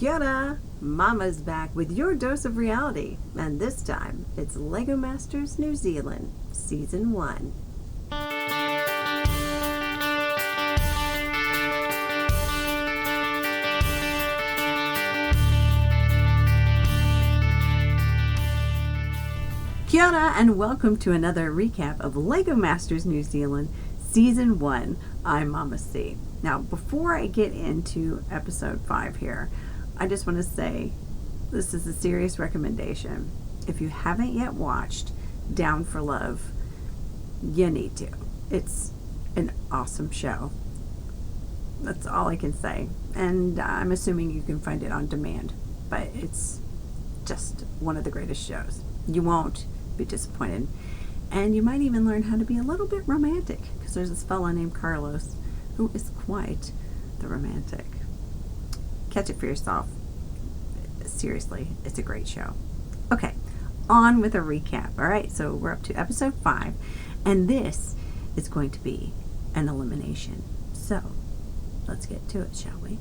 Kia ora! Mama's back with your dose of reality, and this time it's LEGO Masters New Zealand, Season 1. Kia ora and welcome to another recap of LEGO Masters New Zealand, Season 1. I'm Mama C. Now, before I get into Episode 5 here, I just want to say this is a serious recommendation. If you haven't yet watched Down for Love, you need to. It's an awesome show. That's all I can say. And I'm assuming you can find it on demand. But it's just one of the greatest shows. You won't be disappointed. And you might even learn how to be a little bit romantic. Because there's this fella named Carlos who is quite the romantic. Catch it for yourself. Seriously, it's a great show. Okay, on with a recap. Alright, so we're up to Episode 5. And this is going to be an elimination. So, let's get to it, shall we?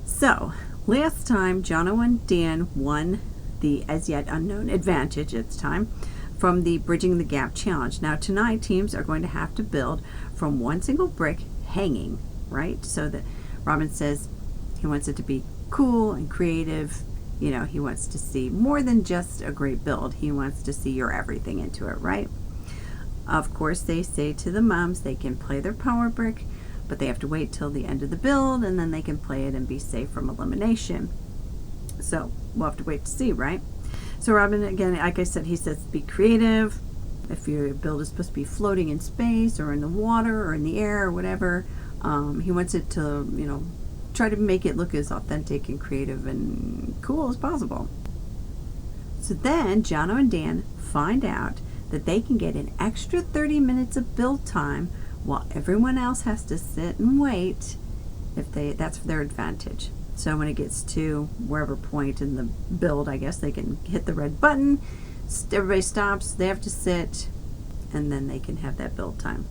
So, last time, Jono and Dan won the as yet unknown advantage, it's time, from the Bridging the Gap challenge. Now tonight teams are going to have to build from one single brick hanging, right? So that Robin says he wants it to be cool and creative. You know, he wants to see more than just a great build. He wants to see your everything into it, right? Of course, they say to the moms they can play their power brick, but they have to wait till the end of the build and then they can play it and be safe from elimination. So we'll have to wait to see, right? So Robin, again, like I said, he says be creative. If your build is supposed to be floating in space or in the water or in the air or whatever, he wants it to, you know, try to make it look as authentic and creative and cool as possible. So then Jono and Dan find out that they can get an extra 30 minutes of build time while everyone else has to sit and wait. That's for their advantage. So when it gets to wherever point in the build, I guess, they can hit the red button, everybody stops, they have to sit, and then they can have that build time.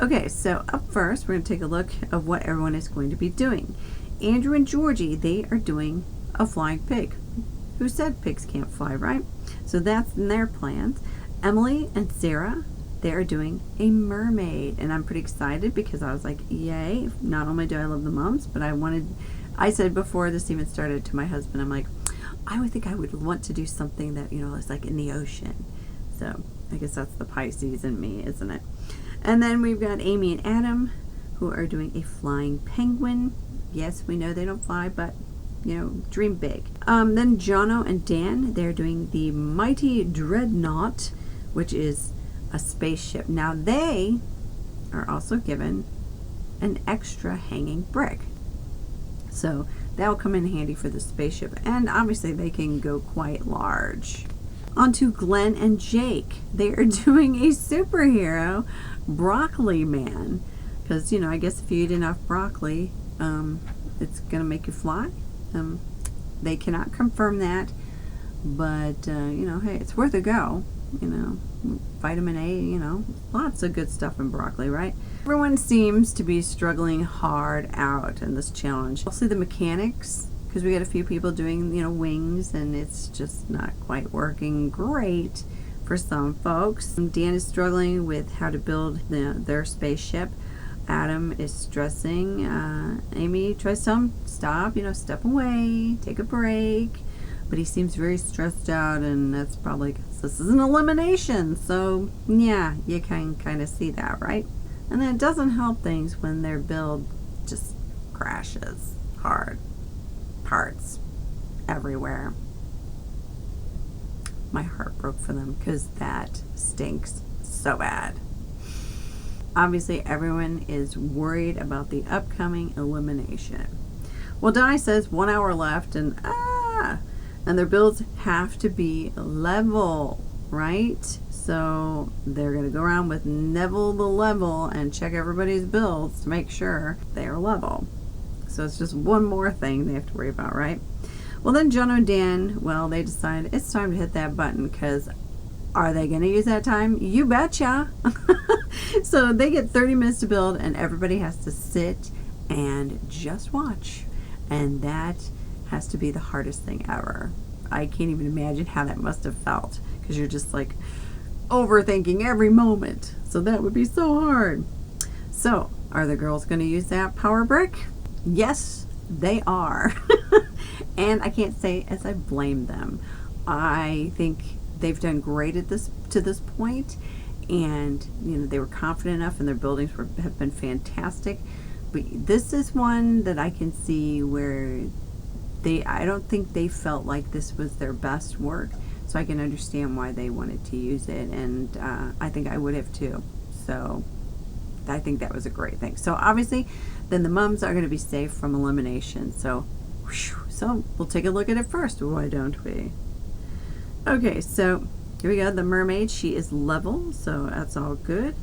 Okay, so up first, we're going to take a look at what everyone is going to be doing. Andrew and Georgie, they are doing a flying pig. Who said pigs can't fly, right? So that's in their plans. Emily and Sarah, they are doing a mermaid, and I'm pretty excited because I was like, yay, not only do I love the mums, but I said before this even started to my husband, I'm like, I would think I would want to do something that, you know, is like in the ocean. So I guess that's the Pisces in me, isn't it? And then we've got Amy and Adam who are doing a flying penguin. Yes, we know they don't fly, but, you know, dream big. Then Jono and Dan, they're doing the mighty dreadnought, which is a spaceship. Now they are also given an extra hanging brick. So that will come in handy for the spaceship, and obviously they can go quite large. On to Glenn and Jake. They are doing a superhero broccoli man, because, you know, I guess if you eat enough broccoli, it's gonna make you fly. They cannot confirm that, but you know, hey, it's worth a go. You know, vitamin A, you know, lots of good stuff in broccoli, right? Everyone seems to be struggling hard out in this challenge. Mostly the mechanics, because we got a few people doing, you know, wings, and it's just not quite working great for some folks. Dan is struggling with how to build their spaceship. Adam is stressing. Amy tries to tell him, stop, you know, step away, take a break. But he seems very stressed out, and that's probably because this is an elimination. So, yeah, you can kind of see that, right? And then it doesn't help things when their build just crashes hard. Parts everywhere. My heart broke for them because that stinks so bad. Obviously, everyone is worried about the upcoming elimination. Well, Di says 1 hour left, and their builds have to be level, right? So they're going to go around with Neville the level and check everybody's builds to make sure they are level. So it's just one more thing they have to worry about, right? Well, then Jono and Dan, well, they decide it's time to hit that button, because are they going to use that time? You betcha. So they get 30 minutes to build, and everybody has to sit and just watch And that has to be the hardest thing ever. I can't even imagine how that must have felt, because you're just like overthinking every moment. So that would be so hard. So, are the girls going to use that power brick? Yes, they are. And I can't say as I blame them. I think they've done great at this to this point, and they were confident enough, and their buildings have been fantastic. But this is one that I can see where I don't think they felt like this was their best work, so I can understand why they wanted to use it, and I think I would have too. So I think that was a great thing. So obviously, then the mums are going to be safe from elimination. So we'll take a look at it first. Why don't we? Okay, so here we go. The mermaid, she is level, so that's all good.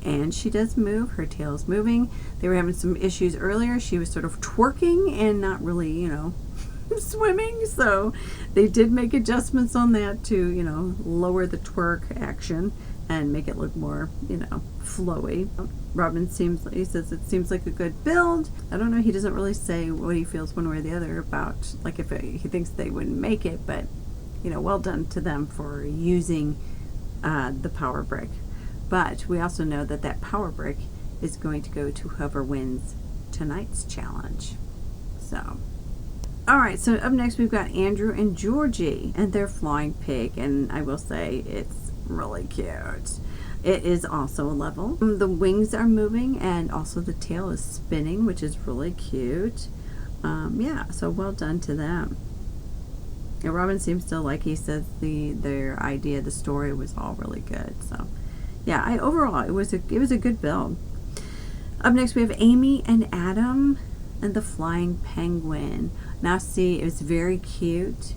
And she does move. Her tail is moving. They were having some issues earlier. She was sort of twerking and not really, swimming. So they did make adjustments on that to, lower the twerk action and make it look more, flowy. Robin he says it seems like a good build. I don't know, he doesn't really say what he feels one way or the other about, like, if he thinks they wouldn't make it, but, well done to them for using the power brick. But we also know that power brick is going to go to whoever wins tonight's challenge. So, all right, so up next we've got Andrew and Georgie and their flying pig, and I will say it's really cute. It is also a level. The wings are moving, and also the tail is spinning, which is really cute. Yeah, so well done to them. And Robin seems to like, he says their idea, the story was all really good. So yeah, overall it was a good build. Up next we have Amy and Adam and the flying penguin. Now see, it was very cute.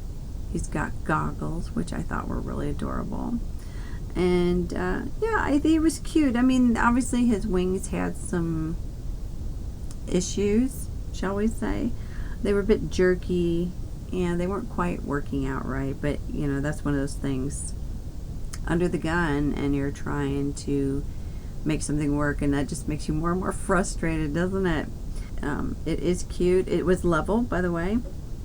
He's got goggles, which I thought were really adorable. And yeah, I think it was cute. I mean, obviously his wings had some issues, shall we say. They were a bit jerky and they weren't quite working out right, but that's one of those things under the gun, and you're trying to make something work, and that just makes you more and more frustrated, doesn't it? It is cute. It was level, by the way.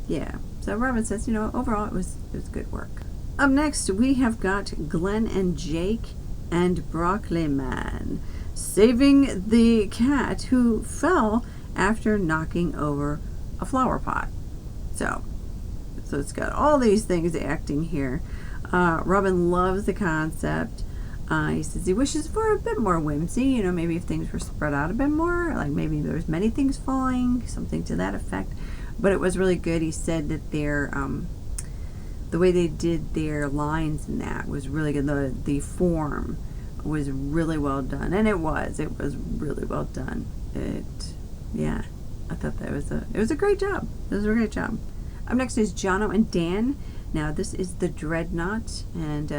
Yeah. So Robin says, overall it was good work. Up next, we have got Glenn and Jake and Broccoli Man saving the cat who fell after knocking over a flower pot. So it's got all these things acting here. Robin loves the concept. He says he wishes for a bit more whimsy, maybe if things were spread out a bit more, like maybe there was many things falling, something to that effect. But it was really good. He said that the way they did their lines in that was really good. The form was really well done, and it was really well done. Yeah, I thought it was a great job. It was a great job. Up next is Jono and Dan. Now this is the Dreadnought, and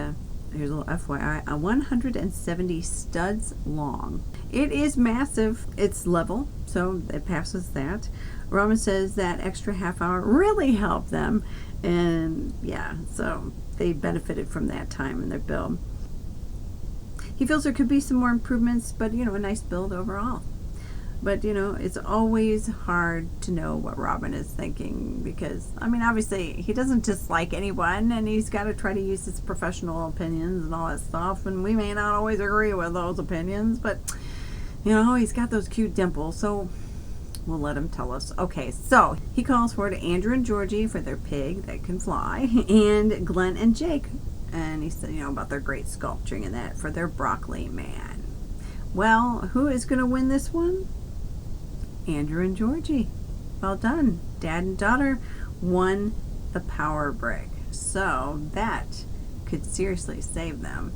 here's a little FYI, 170 studs long. It is massive. It's level, so it passes that. Robin says that extra half hour really helped them, and yeah, so they benefited from that time in their build. He feels there could be some more improvements, but a nice build overall. But it's always hard to know what Robin is thinking, because obviously he doesn't dislike anyone, and he's got to try to use his professional opinions and all that stuff, and we may not always agree with those opinions, but he's got those cute dimples, so we'll let him tell us. Okay, so he calls for Andrew and Georgie for their pig that can fly, and Glenn and Jake, and he said about their great sculpturing and that for their Broccoli Man. Well, who is going to win this one? Andrew and Georgie. Well done. Dad and daughter won the power brick. So that could seriously save them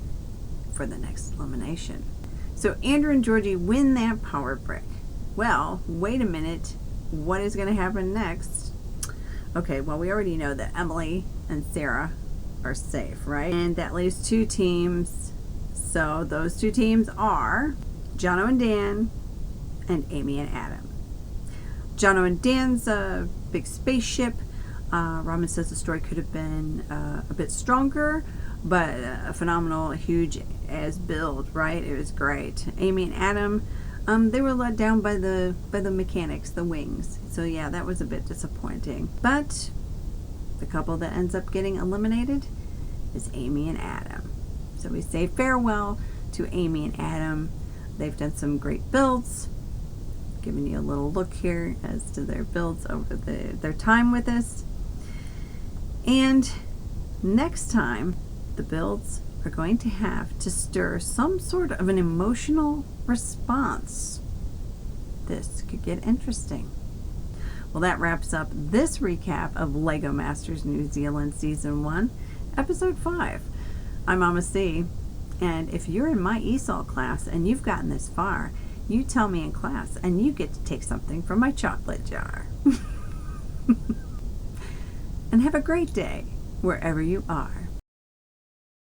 for the next elimination. So Andrew and Georgie win that power brick. Well, wait a minute. What is going to happen next? Okay, well, we already know that Emily and Sarah are safe, right? And that leaves two teams. So those two teams are Jono and Dan and Amy and Adam. Jono and Dan's big spaceship. Robin says the story could have been a bit stronger, but a phenomenal, huge as build, right? It was great. Amy and Adam, They were let down by the mechanics, the wings. So yeah, that was a bit disappointing. But the couple that ends up getting eliminated is Amy and Adam. So we say farewell to Amy and Adam. They've done some great builds. Giving you a little look here as to their builds over their time with us. And next time, the builds are going to have to stir some sort of an emotional response. This could get interesting. Well, that wraps up this recap of LEGO Masters New Zealand Season 1, Episode 5. I'm Mama C, and if you're in my ESOL class and you've gotten this far, you tell me in class and you get to take something from my chocolate jar. And have a great day wherever you are.